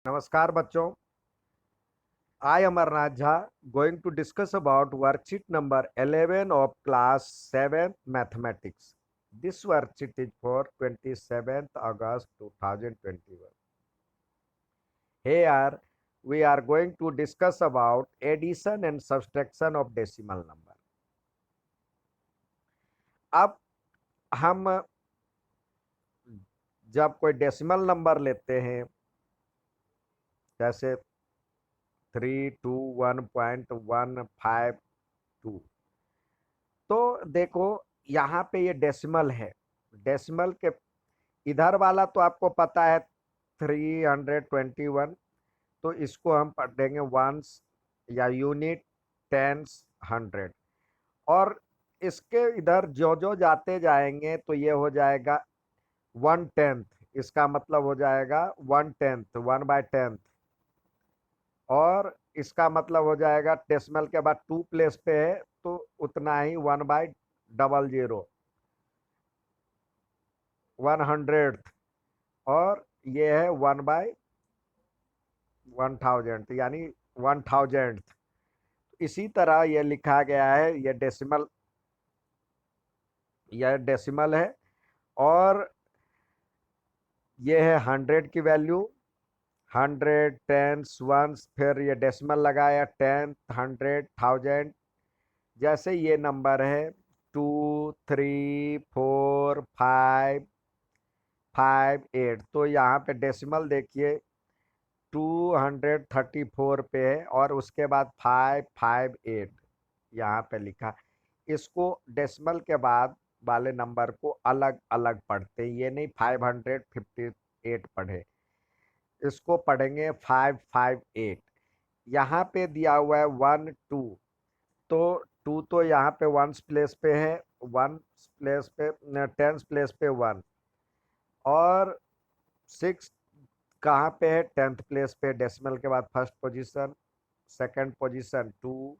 नमस्कार बच्चों, I Amarnath Jha going to discuss about worksheet number 11 of class 7 mathematics. This worksheet is for 27th August 2021. Here we are going to discuss about addition and subtraction of decimal number. अब हम जब कोई decimal number लेते हैं जैसे 321.152, तो देखो यहाँ पे ये डेसिमल है। डेसिमल के इधर वाला तो आपको पता है 321, तो इसको हम पढ़ेंगे वंस या यूनिट, टेंस, हंड्रेड। और इसके इधर जो जो जाते जाएंगे तो ये हो जाएगा 1/10। इसका मतलब हो जाएगा 1/10, 1/10। और इसका मतलब हो जाएगा डेसिमल के बाद 2 प्लेस पे है तो उतना ही 1/00, 100। और ये है 1/1000 यानी 1000। इसी तरह ये लिखा गया है, यह डेसिमल है। और ये है 100 की वैल्यू, 100, टेंस, वंस, फिर ये डेसिमल लगाया 10, 100, 1000। जैसे ये नंबर है 2, 3, 4, 5, 5, 8, तो यहाँ पे डेसिमल देखिए 234 पे है और उसके बाद 558 यहाँ पे लिखा। इसको डेसिमल के बाद वाले नंबर को अलग अलग पढ़ते हैं, ये नहीं 558 पढ़े, इसको पढ़ेंगे 558। यहाँ पे दिया हुआ है 1, 2, तो 2 तो यहाँ पे वंस प्लेस पे है, वन प्लेस पे, टेंस प्लेस पे 1। और 6 कहाँ पे है? 10th प्लेस पे। डेसिमल के बाद फर्स्ट पोजीशन, सेकंड पोजीशन 2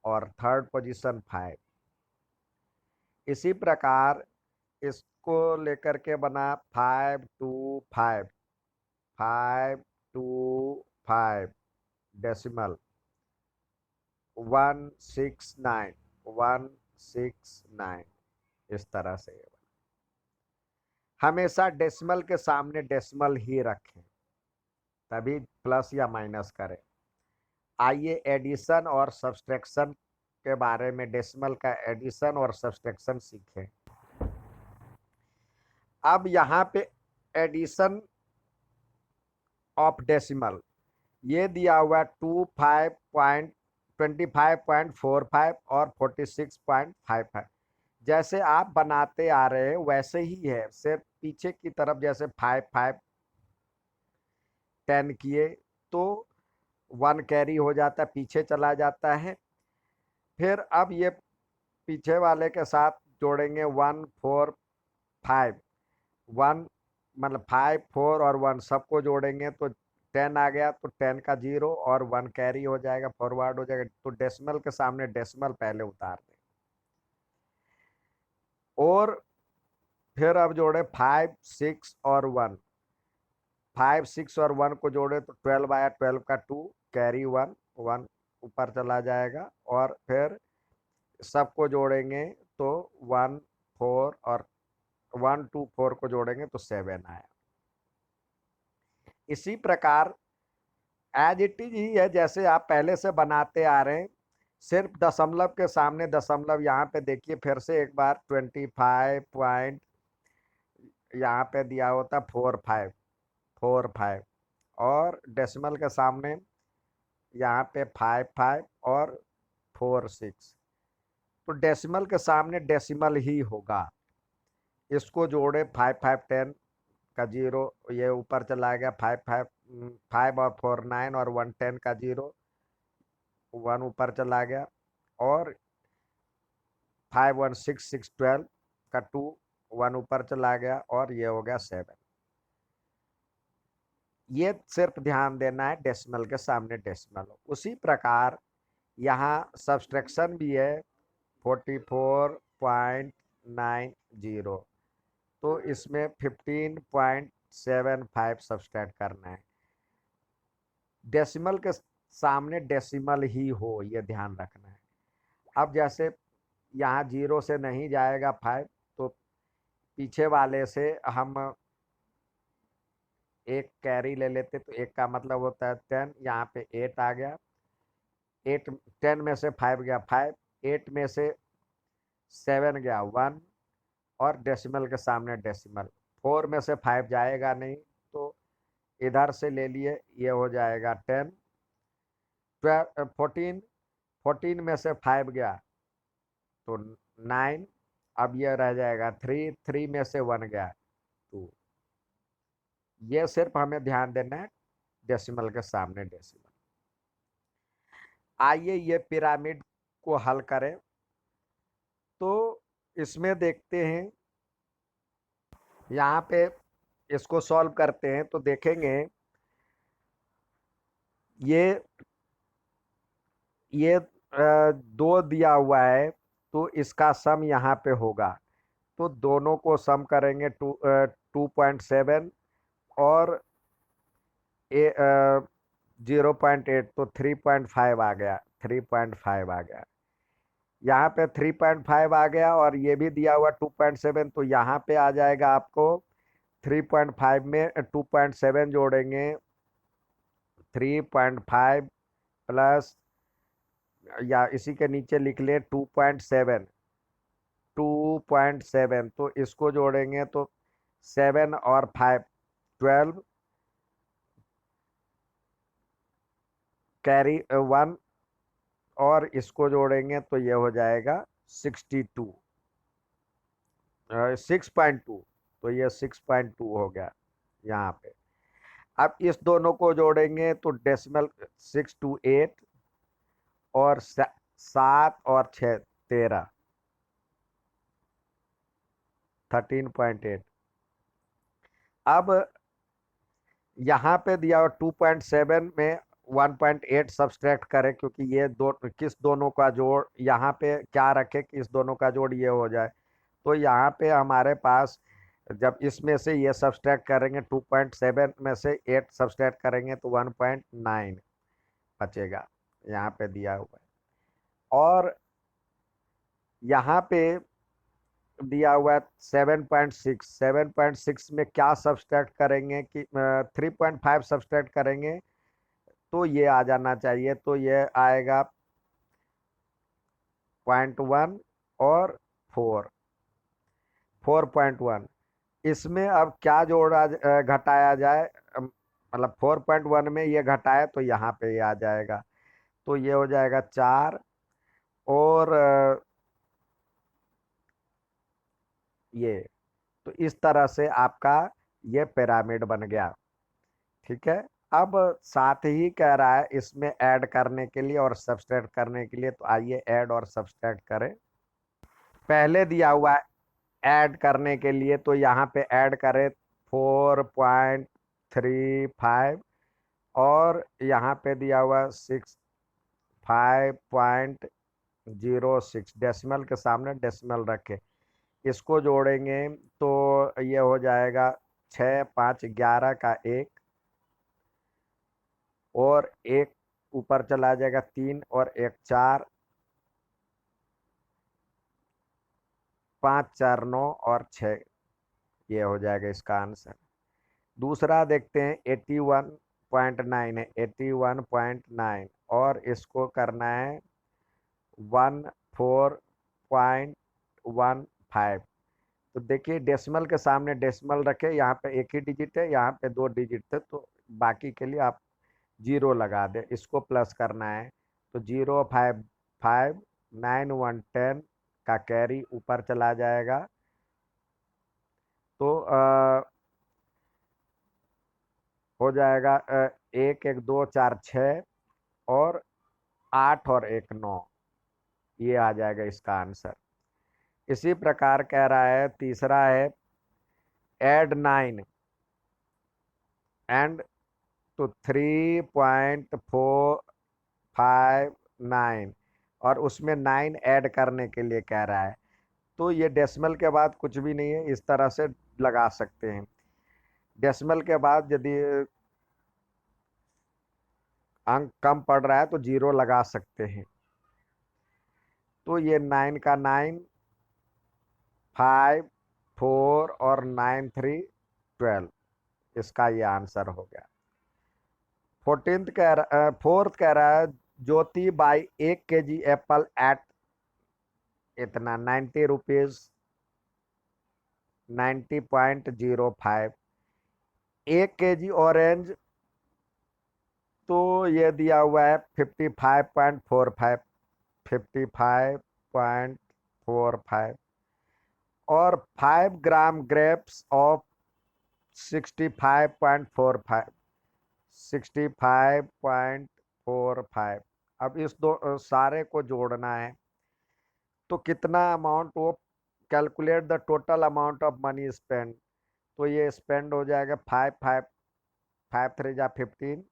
और थर्ड पोजीशन 5। इसी प्रकार इसको लेकर के बना 525, 525 डेसिमल 169, 169। इस तरह से हमेशा डेसिमल के सामने डेसिमल ही रखें, तभी प्लस या माइनस करें। आइए एडिशन और सब्सट्रैक्शन के बारे में, डेसिमल का एडिशन और सब्सट्रैक्शन सीखें। अब यहाँ पे एडिशन ऑफ डेसिमल ये दिया हुआ 25.45 और 46.55। जैसे आप बनाते आ रहे हैं वैसे ही है, सिर्फ पीछे की तरफ जैसे 5, 5, 10 किए तो 1 कैरी हो जाता है, पीछे चला जाता है। फिर अब ये पीछे वाले के साथ जोड़ेंगे 1, 4, 5, 1 मतलब 5, 4 और 1 सबको जोड़ेंगे तो 10 आ गया, तो 10 का 0 और 1 कैरी हो जाएगा, फॉरवर्ड हो जाएगा। तो डेसिमल के सामने डेसिमल पहले उतार दें। और फिर अब जोड़े 5, 6 और 1, 5, 6 और 1 को जोड़े तो 12 आया, 12 का 2 कैरी 1, 1 ऊपर चला जाएगा। और फिर सबको जोड़ेंगे तो 1, 4 और 1, 2, 4 को जोड़ेंगे तो 7 आया। इसी प्रकार एज इट इज ही है, जैसे आप पहले से बनाते आ रहे हैं, सिर्फ दशमलव के सामने दशमलव। यहाँ पे देखिए फिर से एक बार 25 पॉइंट यहाँ पे दिया होता 45, 45 और डेसिमल के सामने यहाँ पे 55 और 46। तो डेसिमल के सामने डेसिमल ही होगा। इसको जोड़े 5, 5, 10 का 0, ये ऊपर चला गया 5, 5, 5 और 4 9 और 1 10 का 0, 1 ऊपर चला गया। और 5, 1 6, 6 12 का 2, 1 ऊपर चला गया और ये हो गया 7। ये सिर्फ ध्यान देना है डेसिमल के सामने डेसिमल हो। उसी प्रकार यहाँ सब्सट्रैक्शन भी है 44.90, तो इसमें 15.75 सब्सट्रैक्ट करना है। डेसिमल के सामने डेसिमल ही हो, ये ध्यान रखना है। अब जैसे यहाँ 0 से नहीं जाएगा 5, तो पीछे वाले से हम एक कैरी ले लेते, तो एक का मतलब होता है 10, यहाँ पे 8 आ गया। 8 10 में से 5 गया 5, 8 में से 7 गया 1, और डेसिमल के सामने डेसिमल। 4 में से 5 जाएगा नहीं, तो इधर से ले लिए, ये हो जाएगा 10। 14, 14 में से 5 गया तो 9, अब ये रह जाएगा 3, 3 में से 1 गया 2। ये सिर्फ हमें ध्यान देना है डेसिमल के सामने डेसिमल। आइए ये पिरामिड को हल करें। तो इसमें देखते हैं, यहाँ पे इसको सॉल्व करते हैं तो देखेंगे ये 2 दिया हुआ है, तो इसका सम यहाँ पे होगा। तो दोनों को सम करेंगे 2.7 और 0.8, तो 3.5 आ गया, 3.5 आ गया। यहाँ पे 3.5 आ गया, और ये भी दिया हुआ 2.7, तो यहाँ पे आ जाएगा आपको 3.5 में 2.7 जोड़ेंगे, 3.5 प्लस, या इसी के नीचे लिख ले 2.7, 2.7, तो इसको जोड़ेंगे तो 7 और 5 12, कैरी 1, और इसको जोड़ेंगे तो ये हो जाएगा 62, 6.2, तो ये 6.2 हो गया यहाँ पे। अब इस दोनों को जोड़ेंगे तो डेसिमल 6 to 8, और 7 और 6 13, 13.8। अब यहाँ पे दिया हुआ 2.7 में 1.8 सब्सट्रैक्ट करें, क्योंकि ये किस दोनों का जोड़, यहाँ पे क्या रखे कि इस दोनों का जोड़ ये हो जाए। तो यहाँ पे हमारे पास, जब इसमें से ये सब्सट्रैक्ट करेंगे 2.7 में से 8 सब्सट्रैक्ट करेंगे तो 1.9 बचेगा, यहाँ पे दिया हुआ है। और यहाँ पे दिया हुआ है 7.6, 7.6 में क्या सब्सट्रैक्ट करेंगे कि 3.5 सब्सट्रैक्ट करेंगे तो ये आ जाना चाहिए, तो ये आएगा 0.1 और 4.1। इसमें अब क्या जोड़ा घटाया जाए, मतलब 4.1 में ये घटाए तो यहाँ पे ये आ जाएगा, तो ये हो जाएगा 4, और ये, तो इस तरह से आपका ये पिरामिड बन गया। ठीक है। अब साथ ही कह रहा है इसमें ऐड करने के लिए और सब्सट्रैक्ट करने के लिए, तो आइए ऐड और सब्सट्रैक्ट करें। पहले दिया हुआ है ऐड करने के लिए, तो यहाँ पे ऐड करें 4.35, और यहाँ पे दिया हुआ 5.06, डेसिमल के सामने डेसिमल रखे, इसको जोड़ेंगे तो ये हो जाएगा 6 5 11 का 1, और 1 ऊपर चला जाएगा 3, और 1 4, 5 4 9 और 6, ये हो जाएगा इसका आंसर। दूसरा देखते हैं 81.9 है, 81.9, और इसको करना है 14.15। तो देखिए डेसिमल के सामने डेसिमल रखे, यहाँ पे एक ही डिजिट है, यहाँ पे 2 डिजिट थे, तो बाकी के लिए आप 0 लगा दे। इसको प्लस करना है तो 0 5 5 9 1 10 का कैरी ऊपर चला जाएगा, तो हो जाएगा 1 1 2 4 6, और 8 और 1 9, ये आ जाएगा इसका आंसर। इसी प्रकार कह रहा है, तीसरा है ऐड 9 एंड तो 3.459, और उसमें 9 ऐड करने के लिए कह रहा है, तो ये डेसिमल के बाद कुछ भी नहीं है, इस तरह से लगा सकते हैं। डेसिमल के बाद यदि अंक कम पड़ रहा है तो जीरो लगा सकते हैं। तो ये 9 का 9, 5, 4 और 9 3 12, इसका ये आंसर हो गया। 4th कह रहा है ज्योति बाई 1 kg एप्पल एट इतना 90 रुपीज 90.05। 1 kg ऑरेंज तो ये दिया हुआ है 55.45, 55.45। और 5 ग्राम ग्रेप्स ऑफ 65.45, 65.45। अब इस दो सारे को जोड़ना है तो कितना अमाउंट वो, calculate the total amount of money spend. तो ये स्पेंड हो जाएगा 5 5 5 3 जा 15,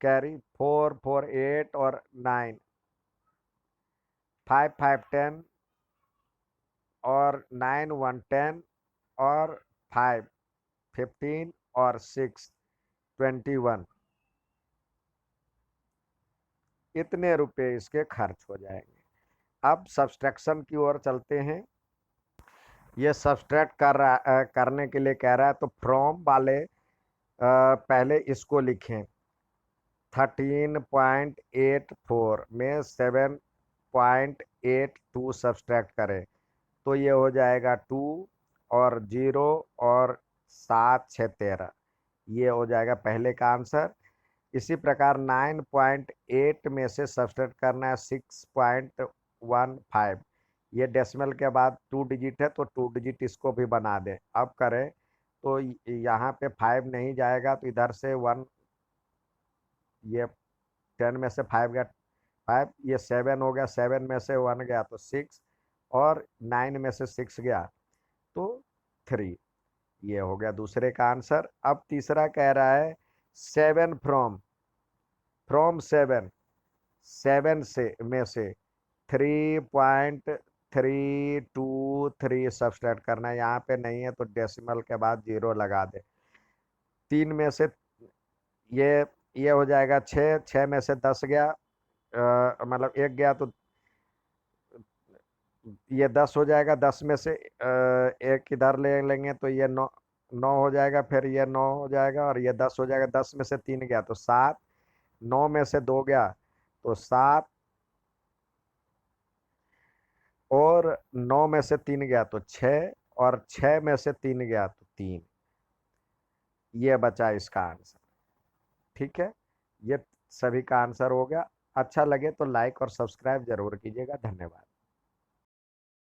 कैरी 4 4 8 और 9, 5 5 10 और 9 1 10 और 5 15 और 6 21। इतने रुपए इसके खर्च हो जाएंगे। अब सब्सट्रैक्शन की ओर चलते हैं। ये सब्सट्रैक्ट करने के लिए कह रहा है तो फ्रॉम वाले पहले इसको लिखें। 13.84 में 7.82 सब्सट्रैक्ट करें तो ये हो जाएगा 2 और 0 और 7 6 13। ये हो जाएगा पहले का आंसर। इसी प्रकार 9.8 में से सब्सट्रैक्ट करना है 6.15। ये डेसिमल के बाद 2 डिजिट है तो 2 डिजिट इसको भी बना दें। अब करें तो यहाँ पे 5 नहीं जाएगा तो इधर से 1, ये 10 में से 5 गया 5, ये 7 हो गया, 7 में से 1 गया तो 6 और 9 में से 6 गया तो 3। ये हो गया दूसरे का आंसर। अब तीसरा कह रहा है 7 फ्रॉम 7, 7 से में से 3.323 सब्सट्रैक्ट करना है। यहाँ पे नहीं है तो डेसिमल के बाद 0 लगा दे। 3 में से ये ये हो जाएगा 6, 6 में से 10 गया, मतलब 1 गया तो ये 10 हो जाएगा। 10 में से एक इधर ले लेंगे तो ये 9 9 हो जाएगा, फिर ये 9 हो जाएगा और ये 10 हो जाएगा। 10 में से 3 गया तो 7, 9 में से 2 गया तो 7 और 9 में से 3 गया तो 6 और 6 में से 3 गया तो 3। ये बचा इसका आंसर। ठीक है, ये सभी का आंसर हो गया। अच्छा लगे तो लाइक और सब्सक्राइब जरूर कीजिएगा। धन्यवाद।